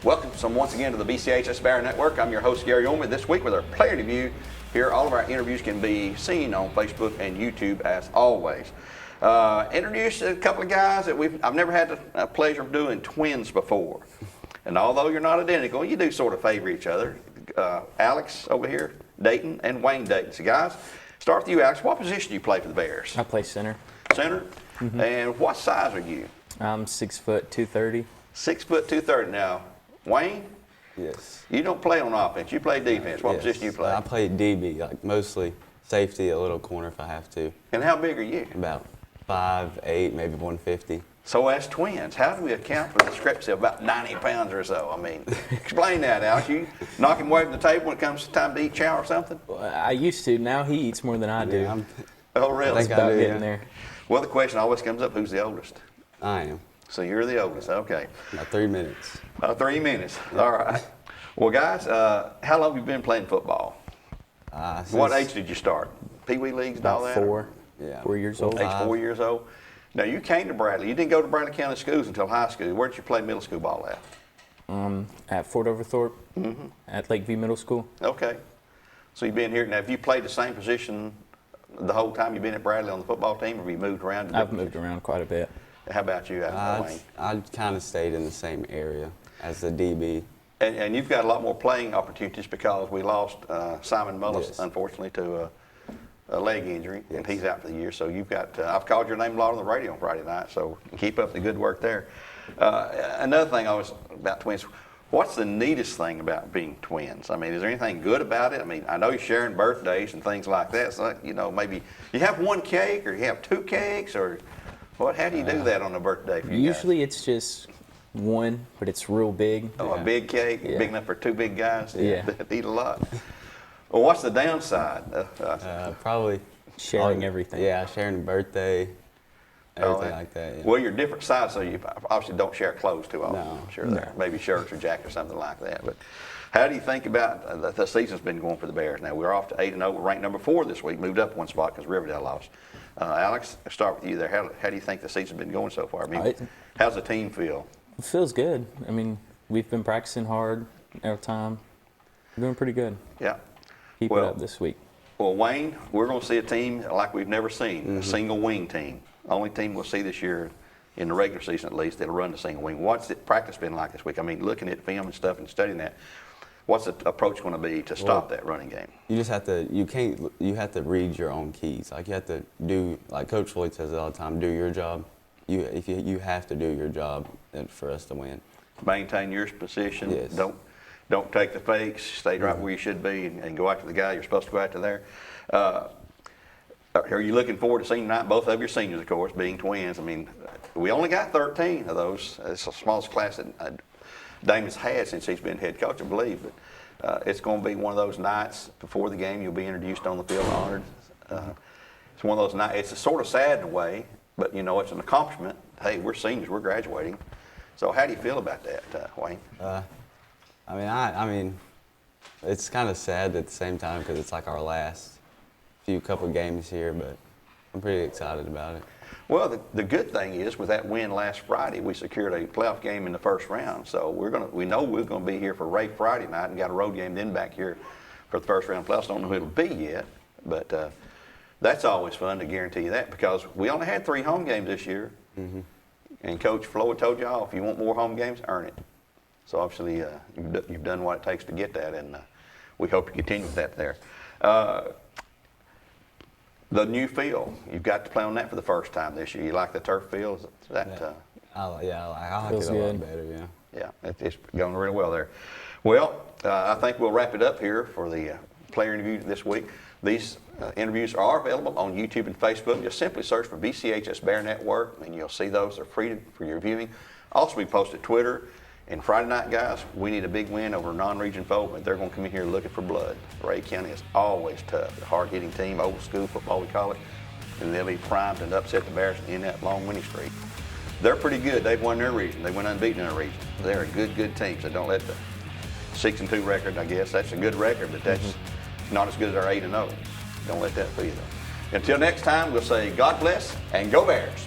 Once again to the BCHS Bear Network. I'm your host, Gary Ownbey. This week with our player interview here, all of our interviews can be seen on Facebook and YouTube as always. Introduce a couple of guys that I've never had the pleasure of doing twins before. And although you're not identical, you do sort of favor each other. Alex over here, Dayton, and Wayne Dayton. So guys, start with you, Alex. What position do you play for the Bears? I play center. Center? Mm-hmm. And what size are you? I'm 6 foot 230. 6 foot 230. Now, Wayne? Yes. You don't play on offense. You play defense. What position do you play? I play DB, like mostly safety, a little corner if I have to. And how big are you? About 5'8", maybe 150. So as twins, how do we account for the discrepancy of about 90 pounds or so? I mean, explain that, Alex. You knock him away from the table when it comes to time to eat chow or something? Well, I used to. Now he eats more than I do. Yeah, oh, really? I think About I do, getting yeah. there. Well, the question always comes up, who's the oldest? I am. So you're the oldest, okay. About 3 minutes. 3 minutes, all right. Well, guys, how long have you been playing football? What age did you start? Pee Wee leagues and all About that? 4. Yeah. 4 years old. Age 4 years old. Now, you came to Bradley. You didn't go to Bradley County schools until high school. Where did you play middle school ball at? At Fort Overthorpe, at Lakeview Middle School. Okay. So you've been here. Now, have you played the same position the whole time you've been at Bradley on the football team, or have you moved around? I've moved around quite a bit. How about you, Wayne? I kind of stayed in the same area as the DB. And you've got a lot more playing opportunities because we lost Simon Mullis, Yes. unfortunately, to a leg injury, and Yes. he's out for the year. So you've got, I've called your name a lot on the radio on Friday night, so keep up the good work there. Another thing about twins, what's the neatest thing about being twins? I mean, is there anything good about it? I mean, I know you're sharing birthdays and things like that, so, you know, maybe you have one cake or you have 2 cakes, or what? How do you do that on a birthday for you Usually guys? it's just one, but it's real big. Oh, a big cake, Yeah. big enough for 2 big guys? Yeah. That eat a lot. Well, what's the downside? Probably Sharing everything. Yeah, sharing birthday, everything Oh, like that. Yeah. Well, you're different sizes, so you obviously don't share clothes too often. No. I'm sure there. Maybe shirts or jackets or something like that. But how do you think about the season's been going for the Bears? Now, we're off to 8-0. We're ranked number 4 this week, moved up one spot because Riverdale lost. Alex, I'll start with you there. How do you think the season's been going so far? I mean, how's the team feel? It feels good. I mean, we've been practicing hard every time. We're doing pretty good. Yeah. Keep it up this week. Well, Wayne, we're going to see a team like we've never seen, a single wing team. Only team we'll see this year, in the regular season at least, that'll run the single wing. What's the practice been like this week? I mean, looking at film and stuff and studying that, what's the approach going to be to stop that running game? You just have to, you have to read your own keys. Like you have to do, like Coach Floyd says all the time, do your job. You have to do your job for us to win. Maintain your position. Yes. Don't take the fakes. Stay right where you should be and go after the guy you're supposed to go after there. Are you looking forward to senior night? Both of your seniors, of course, being twins. I mean, we only got 13 of those. It's the smallest class that Damon's had since he's been head coach, I believe. But it's going to be one of those nights before the game. You'll be introduced on the field, honored. It's one of those nights. It's sort of sad in a way, but you know, it's an accomplishment. Hey, we're seniors. We're graduating. So how do you feel about that, Wayne? I mean, it's kind of sad at the same time because it's like our last couple games here, but I'm pretty excited about it. Well, the good thing is with that win last Friday, we secured a playoff game in the first round. So we know we're going to be here for Ray Friday night and got a road game then back here for the first round playoffs. Don't know who it'll be yet, but that's always fun to guarantee you that because we only had 3 home games this year. And Coach Floyd told you all, if you want more home games, earn it. So obviously you've done what it takes to get that, and we hope you continue with that there. The new field, you've got to play on that for the first time this year. You like the turf field? Is that, I like it a lot better, yeah. Yeah, it's going really well there. Well, I think we'll wrap it up here for the player interview this week. These interviews are available on YouTube and Facebook. Just simply search for BCHS Bear Network, and you'll see those. They're free for your viewing. Also, we post at Twitter. And Friday night, guys, we need a big win over a non-region foe, but they're going to come in here looking for blood. Ray County is always tough. A hard-hitting team, old school football we call it, and they'll be primed and upset the Bears in that long winning streak. They're pretty good. They've won their region. They went unbeaten in their region. They're a good team, so don't let the 6-2 record, I guess, that's a good record, but that's not as good as our 8-0. Don't let that fool you, though. Until next time, we'll say God bless and go Bears.